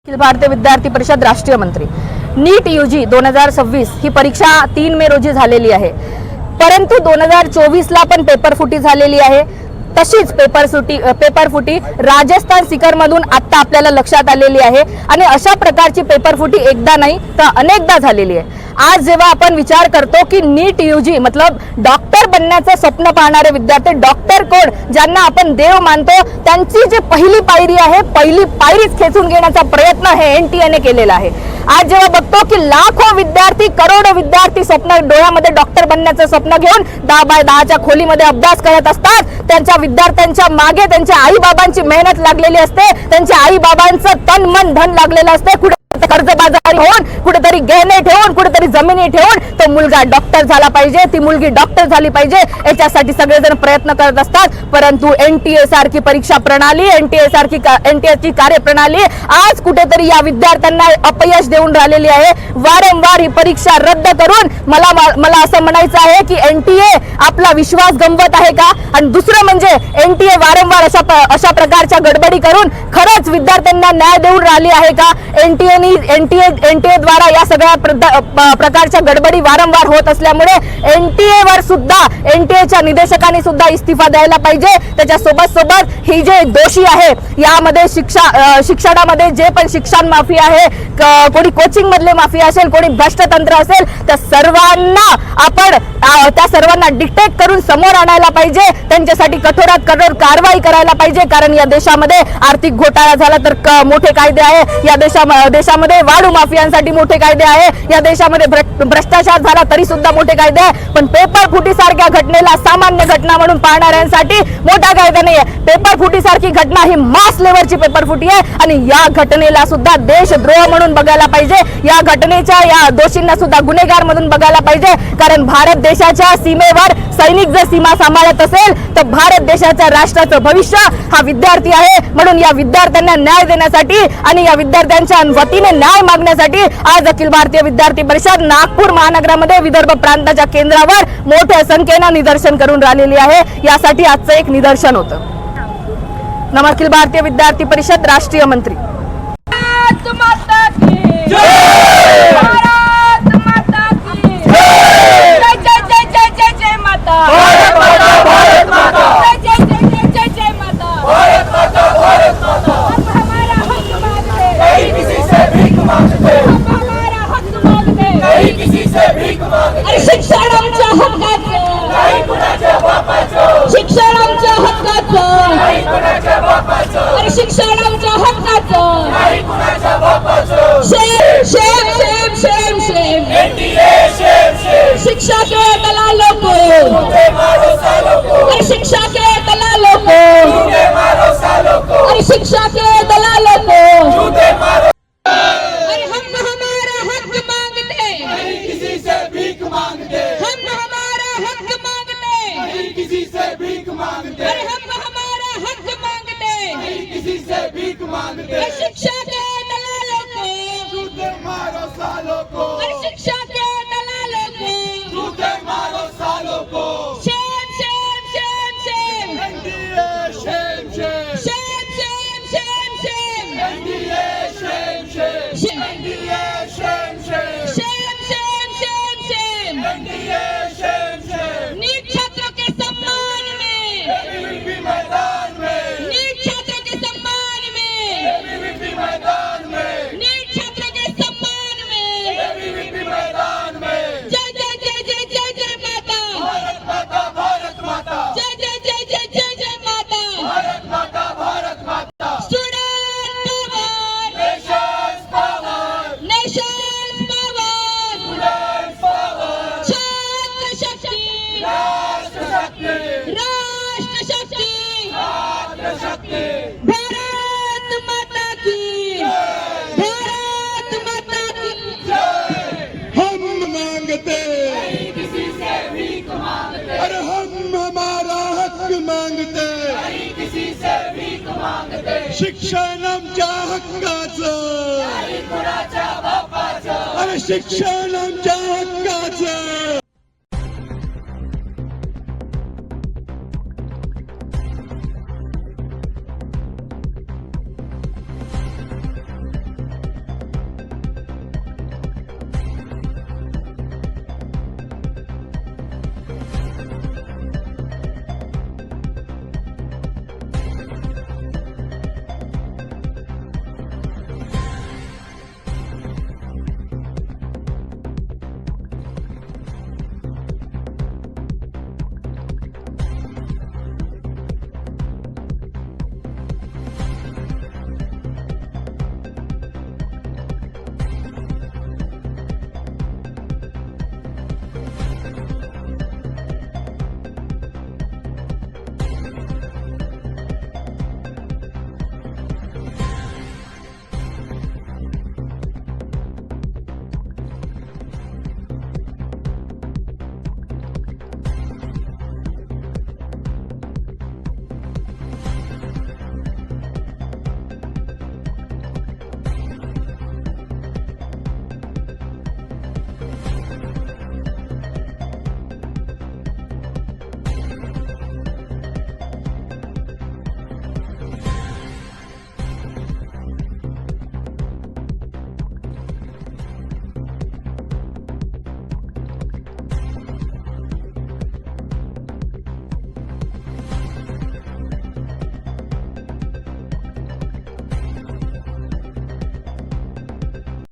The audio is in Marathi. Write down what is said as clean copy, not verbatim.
अखिल भारतीय विद्यार्थी परिषद राष्ट्रीय मंत्री नीट यूजी 2026 ही परीक्षा 3 मे रोजी झालेली आहे, परंतु 2024 ला पण पेपर फुटी झालेली आहे। तशीच पेपर फुटी राजस्थान सीकर मधून आता आपल्याला लक्षात आलेली आहे आणि अशा प्रकारची पेपर फुटी एकदा नाही तर अनेकदा झालेली आहे। आज जेव्हा आपण विचार करतो की नीट यूजी मतलब डॉक्टर बनण्याचं स्वप्न पाहणारे विद्यार्थी, डॉक्टर कोण ज्यांना आपण देव मानतो, त्यांची जी पहिली पायरी आहे, पहिली पायरीच खेचून घेण्याचा प्रयत्न हे एनटीएने केलेला आहे। आज जेव्हा बघतो की लाखो विद्यार्थी, करोडो विद्यार्थी स्वप्न डोळ्यामध्ये डॉक्टर बनण्याचं स्वप्न घेऊन 10 बाय 10च्या खोलीमध्ये अभ्यास करत असतात, त्यांच्या विद्यार्थ्यांच्या मागे त्यांच्या आई बाबांची मेहनत लागलेली असते, त्यांच्या आई बाबांचं तन मन धन लागलेलं असते। कर्जबाजारी होऊन, कुठेतरी गहने ठेवून, कुठेतरी जमिनी ठेवून तो मुलगा डॉक्टर झाला पाहिजे, ती मुलगी डॉक्टर झाली पाहिजे, याच्यासाठी सगळेजण प्रयत्न करत असतात। परंतु एनटीए सारखी परीक्षा प्रणाली, एनटीएची कार्यप्रणाली आज कुठेतरी या विद्यार्थ्यांना अपयश देऊन राहिलेली आहे। वारंवार ही परीक्षा रद्द करून मला असं म्हणायचं आहे की एनटीए आपला विश्वास गमवत आहे का? आणि दुसरं म्हणजे एनटीए वारंवार अशा प्रकारच्या गडबडी करून खरंच विद्यार्थ्यांना न्याय देऊन राहिली आहे का? एनटीए द्वारा या सगळ्या प्रकारच्या गडबडी वारंवार होत असल्यामुळे एनटीए वर सुद्धा, एनटीएच्या निदेशकांनी सुद्धा इस्तीफा द्यायला पाहिजे। त्याच्या सोबत ही जे दोषी आहे यामध्ये शिक्षणामध्ये जे पण शिक्षण माफी आहे, कोणी कोचिंग मधले माफी असेल, कोणी भ्रष्टतंत्र असेल, त्या सर्वांना डिटेक्ट करून समोर आणायला पाहिजे। त्यांच्यासाठी कठोरात कठोर कारवाई करायला पाहिजे, कारण या देशामध्ये आर्थिक घोटाळा झाला तर मोठे कायदे आहे, या देशामध्ये वाळू माफियांसाठी मोठे कायदे आहे, या देशामध्ये भ्रष्टाचार झाला तरी सुद्धा मोठे कायदे आहे, पण पेपर फुटी सारख्या घटनेला सामान्य घटना म्हणून पाहणाऱ्यांसाठी मोठा कायदा नाही आहे। पेपर फुटी सारखी घटना ही मास लेवलची पेपर फुटी आहे आणि या घटनेला सुद्धा देशद्रोह म्हणून बघायला पाहिजे, या घटनेच्या या दोषींना सुद्धा गुन्हेगार म्हणून बघायला पाहिजे। कारण भारत देशाच्या सीमेवर सैनिक जर सीमा सांभाळत असेल तर भारत देशाच्या राष्ट्राचं भविष्य हा विद्यार्थी आहे। म्हणून या विद्यार्थ्यांना न्याय देण्यासाठी आणि या विद्यार्थ्यांच्या वतीने न्याय मागण्यासाठी आज अखिल भारतीय विद्यार्थी परिषद नागपूर महानगरामध्ये विदर्भ प्रांताच्या केंद्रावर मोठ्या संख्येने निदर्शन करून राहिलेली आहे। यासाठी आजचं एक निदर्शन होतं। अखिल भारतीय विद्यार्थी परिषद राष्ट्रीय मंत्री शिक्षण आमच्या हक्काचं, शिक्षण आमच्या हक्काचं, शिक्षण आमच्या हक्काचं, शेम शेम शेम शेम शेम शिक्षा के दलालों को, शिक्षा के दलालों को, शिक्षा के दलालों को। शिक्षा के दलालों को, जूते मारो सालों को, शिक्षा के दलालों को, जूते मारो सालों को। शेम शेम शेम शेम एनडीए, शेम शेम शेम शेम शेम शेम एनडीए, शेम शेम एनडीए, शेम शेम शेम शेम शेम शेम एनडीए, शेम शेम। नीट छात्रों के सम्मान में एबीवीपी मैदान में, नीट छात्रों के सम्मान में एबीवीपी मैदान में, नीट छात्रों के सम्मान में एबीवीपी मैदान में। जय जय जय जय जय जय माता, भारत माता, भारत माता, जय जय जय जय जय जय माता, भारत माता, भारत माता। Student power, Nations power, Nations power, student power, छात्र शक्ति, राष्ट्र शक्ति, राष्ट्र शक्ति, राष्ट्र शक्ति। भारत माता की, भारत माता की जय। हम मांगते, नहीं किसी से भीख मांगते, अरे हम हमारा हक मांगते, नहीं किसी से भीख मांगते, शिक्षण आमच्या हक्काचं, नाही कुणाच्या बापाचं, अरे शिक्षण आमच्या